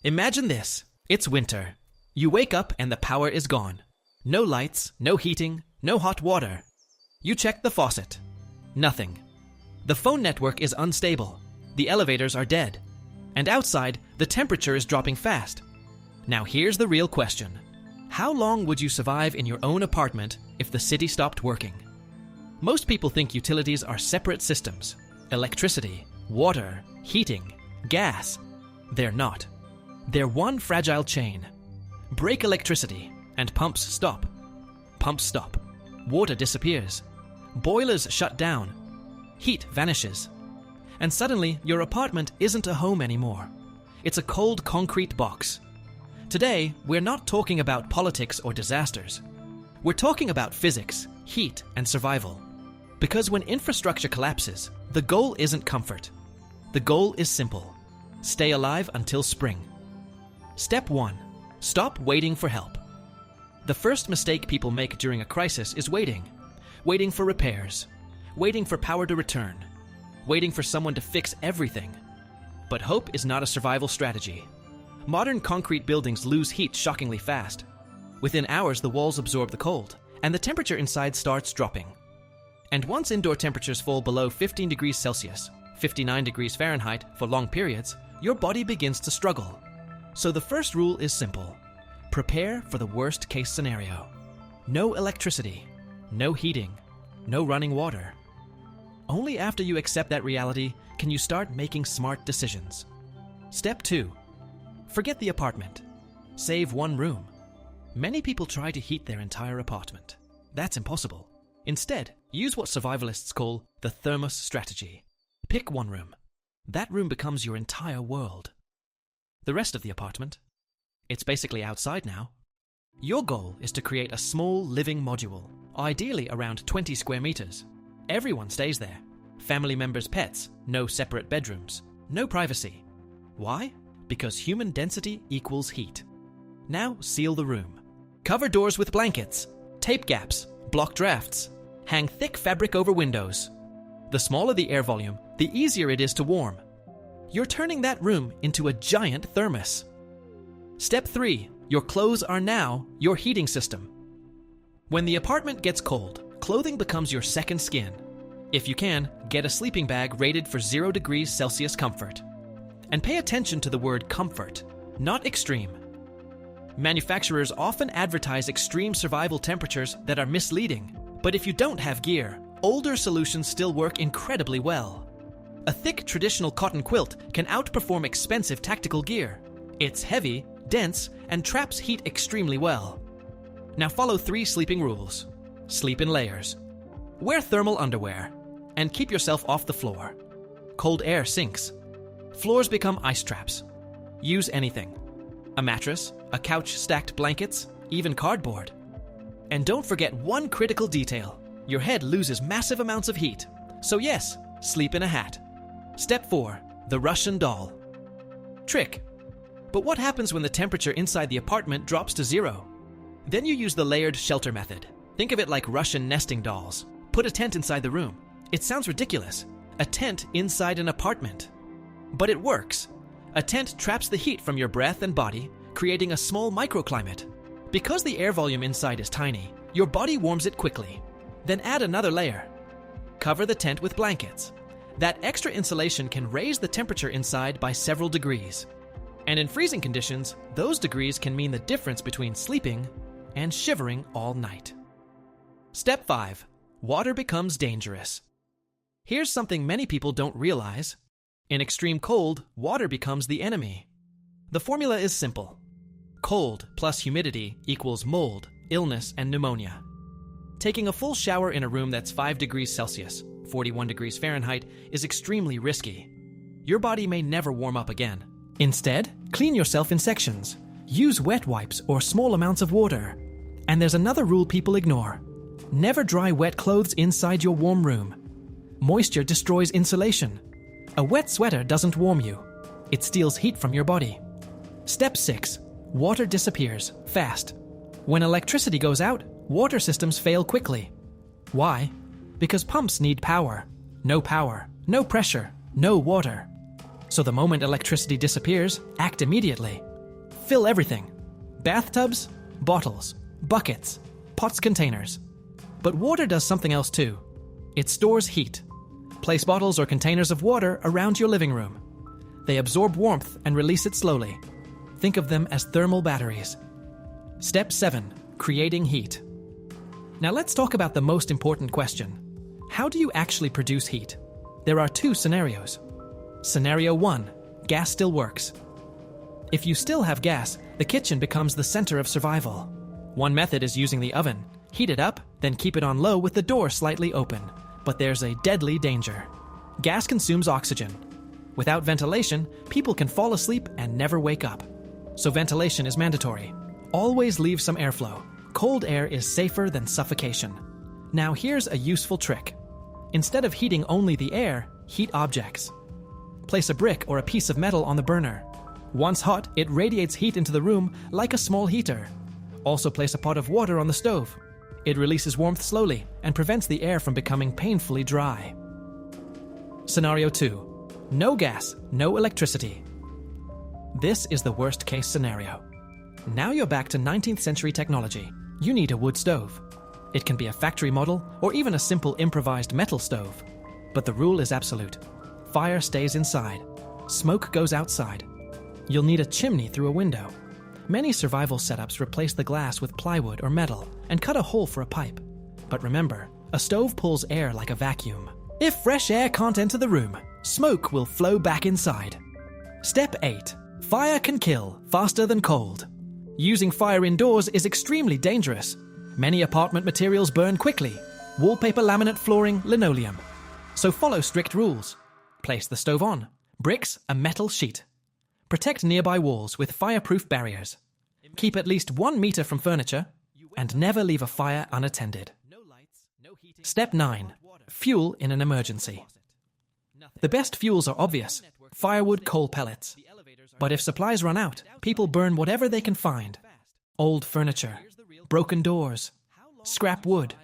Imagine this. It's winter. You wake up and the power is gone. No lights, no heating, no hot water. You check the faucet. Nothing. The phone network is unstable. The elevators are dead. And outside, the temperature is dropping fast. Now here's the real question. How long would you survive in your own apartment if the city stopped working? Most people think utilities are separate systems. Electricity, water, heating, gas. They're not. They're one fragile chain. Break electricity, and pumps stop. Pumps stop. Water disappears. Boilers shut down. Heat vanishes. And suddenly, your apartment isn't a home anymore. It's a cold concrete box. Today, we're not talking about politics or disasters. We're talking about physics, heat, and survival. Because when infrastructure collapses, the goal isn't comfort. The goal is simple. Stay alive until spring. Step 1. Stop waiting for help. The first mistake people make during a crisis is waiting. Waiting for repairs. Waiting for power to return. Waiting for someone to fix everything. But hope is not a survival strategy. Modern concrete buildings lose heat shockingly fast. Within hours, the walls absorb the cold, and the temperature inside starts dropping. And once indoor temperatures fall below 15 degrees Celsius, 59 degrees Fahrenheit for long periods, your body begins to struggle. So the first rule is simple. Prepare for the worst case scenario. No electricity, no heating, no running water. Only after you accept that reality can you start making smart decisions. Step 2. Forget the apartment. Save one room. Many people try to heat their entire apartment. That's impossible. Instead, use what survivalists call the thermos strategy. Pick one room. That room becomes your entire world. The rest of the apartment, it's basically outside now. Your goal is to create a small living module, ideally around 20 square meters. Everyone stays there. Family members' pets, no separate bedrooms, no privacy. Why? Because human density equals heat. Now seal the room. Cover doors with blankets, tape gaps, block drafts. Hang thick fabric over windows. The smaller the air volume, the easier it is to warm. You're turning that room into a giant thermos. Step 3. Your clothes are now your heating system. When the apartment gets cold, clothing becomes your second skin. If you can, get a sleeping bag rated for 0 degrees Celsius comfort. And pay attention to the word comfort, not extreme. Manufacturers often advertise extreme survival temperatures that are misleading. But if you don't have gear, older solutions still work incredibly well. A thick traditional cotton quilt can outperform expensive tactical gear. It's heavy, dense, and traps heat extremely well. Now follow 3 sleeping rules. Sleep in layers. Wear thermal underwear. And keep yourself off the floor. Cold air sinks. Floors become ice traps. Use anything. A mattress, a couch, stacked blankets, even cardboard. And don't forget one critical detail. Your head loses massive amounts of heat. So yes, sleep in a hat. Step 4. The Russian doll. Trick. But what happens when the temperature inside the apartment drops to 0? Then you use the layered shelter method. Think of it like Russian nesting dolls. Put a tent inside the room. It sounds ridiculous. A tent inside an apartment. But it works. A tent traps the heat from your breath and body, creating a small microclimate. Because the air volume inside is tiny, your body warms it quickly. Then add another layer. Cover the tent with blankets. That extra insulation can raise the temperature inside by several degrees. And in freezing conditions, those degrees can mean the difference between sleeping and shivering all night. Step 5. Water becomes dangerous. Here's something many people don't realize. In extreme cold, water becomes the enemy. The formula is simple. Cold plus humidity equals mold, illness, and pneumonia. Taking a full shower in a room that's 5 degrees Celsius, 41 degrees Fahrenheit, is extremely risky. Your body may never warm up again. Instead, clean yourself in sections. Use wet wipes or small amounts of water. And there's another rule people ignore. Never dry wet clothes inside your warm room. Moisture destroys insulation. A wet sweater doesn't warm you. It steals heat from your body. Step 6. Water disappears fast. When electricity goes out, water systems fail quickly. Why? Because pumps need power. No power, no pressure, no water. So the moment electricity disappears, act immediately. Fill everything. Bathtubs, bottles, buckets, pots, containers. But water does something else too. It stores heat. Place bottles or containers of water around your living room. They absorb warmth and release it slowly. Think of them as thermal batteries. Step 7. Creating heat. Now let's talk about the most important question. How do you actually produce heat? There are 2 scenarios. Scenario 1. Gas still works. If you still have gas, the kitchen becomes the center of survival. One method is using the oven. Heat it up, then keep it on low with the door slightly open. But there's a deadly danger. Gas consumes oxygen. Without ventilation, people can fall asleep and never wake up. So ventilation is mandatory. Always leave some airflow. Cold air is safer than suffocation. Now here's a useful trick. Instead of heating only the air, heat objects. Place a brick or a piece of metal on the burner. Once hot, it radiates heat into the room like a small heater. Also place a pot of water on the stove. It releases warmth slowly and prevents the air from becoming painfully dry. Scenario 2. No gas, no electricity. This is the worst case scenario. Now you're back to 19th century technology. You need a wood stove. It can be a factory model or even a simple improvised metal stove. But the rule is absolute. Fire stays inside. Smoke goes outside. You'll need a chimney through a window. Many survival setups replace the glass with plywood or metal and cut a hole for a pipe. But remember, a stove pulls air like a vacuum. If fresh air can't enter the room, smoke will flow back inside. Step 8. Fire can kill faster than cold. Using fire indoors is extremely dangerous. Many apartment materials burn quickly. Wallpaper, laminate, flooring, linoleum. So follow strict rules. Place the stove on. Bricks, a metal sheet. Protect nearby walls with fireproof barriers. Keep at least 1 meter from furniture and never leave a fire unattended. Step 9. Fuel in an emergency. The best fuels are obvious. Firewood, coal pellets. But if supplies run out, people burn whatever they can find. Old furniture, broken doors, scrap wood.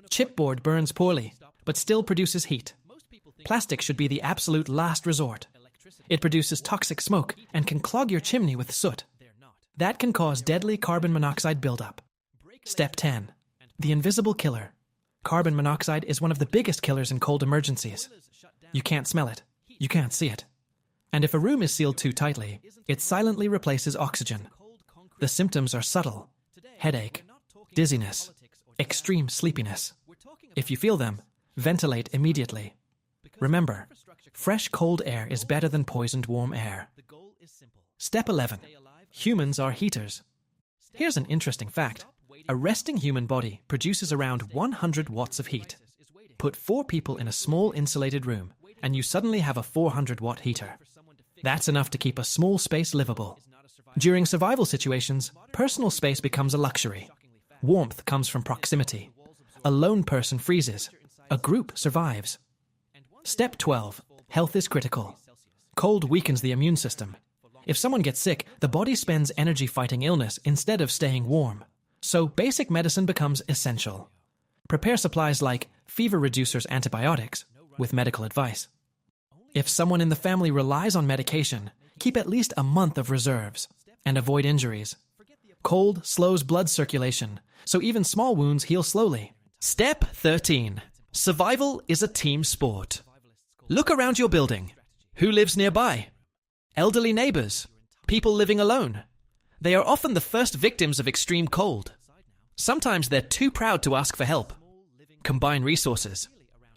Chipboard burns poorly, but still produces heat. Plastic should be the absolute last resort. It produces toxic smoke and can clog your chimney with soot. That can cause deadly carbon monoxide buildup. Step 10. The invisible killer. Carbon monoxide is one of the biggest killers in cold emergencies. You can't smell it. You can't see it. And if a room is sealed too tightly, it silently replaces oxygen. The symptoms are subtle. Headache, dizziness, extreme sleepiness. If you feel them, ventilate immediately. Remember, fresh cold air is better than poisoned warm air. Step 11. Humans are heaters. Here's an interesting fact. A resting human body produces around 100 watts of heat. Put 4 people in a small insulated room, and you suddenly have a 400-watt heater. That's enough to keep a small space livable. During survival situations, personal space becomes a luxury. Warmth comes from proximity. A lone person freezes. A group survives. Step 12. Health is critical. Cold weakens the immune system. If someone gets sick, the body spends energy fighting illness instead of staying warm. So basic medicine becomes essential. Prepare supplies like fever reducers, antibiotics, with medical advice. If someone in the family relies on medication, keep at least a month of reserves and avoid injuries. Cold slows blood circulation, so even small wounds heal slowly. Step 13. Survival is a team sport. Look around your building. Who lives nearby? Elderly neighbors. People living alone. They are often the first victims of extreme cold. Sometimes they're too proud to ask for help. Combine resources.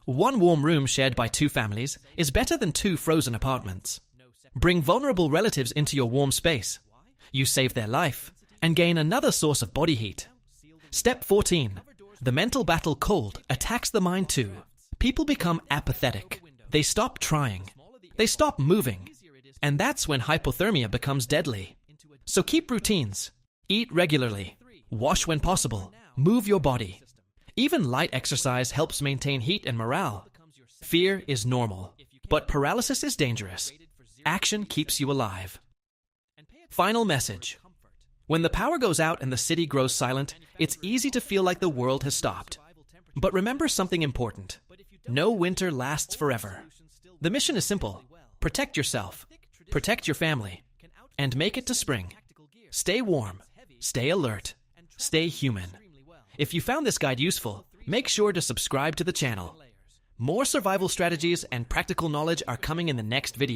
1 warm room shared by 2 families is better than 2 frozen apartments. Bring vulnerable relatives into your warm space. You save their life and gain another source of body heat. Step 14. The mental battle cold attacks the mind too. People become apathetic. They stop trying. They stop moving. And that's when hypothermia becomes deadly. So keep routines. Eat regularly. Wash when possible. Move your body. Even light exercise helps maintain heat and morale. Fear is normal, but paralysis is dangerous. Action keeps you alive. Final message. When the power goes out and the city grows silent, it's easy to feel like the world has stopped. But remember something important. No winter lasts forever. The mission is simple. Protect yourself, protect your family, and make it to spring. Stay warm, stay alert, stay human. If you found this guide useful, make sure to subscribe to the channel. More survival strategies and practical knowledge are coming in the next video.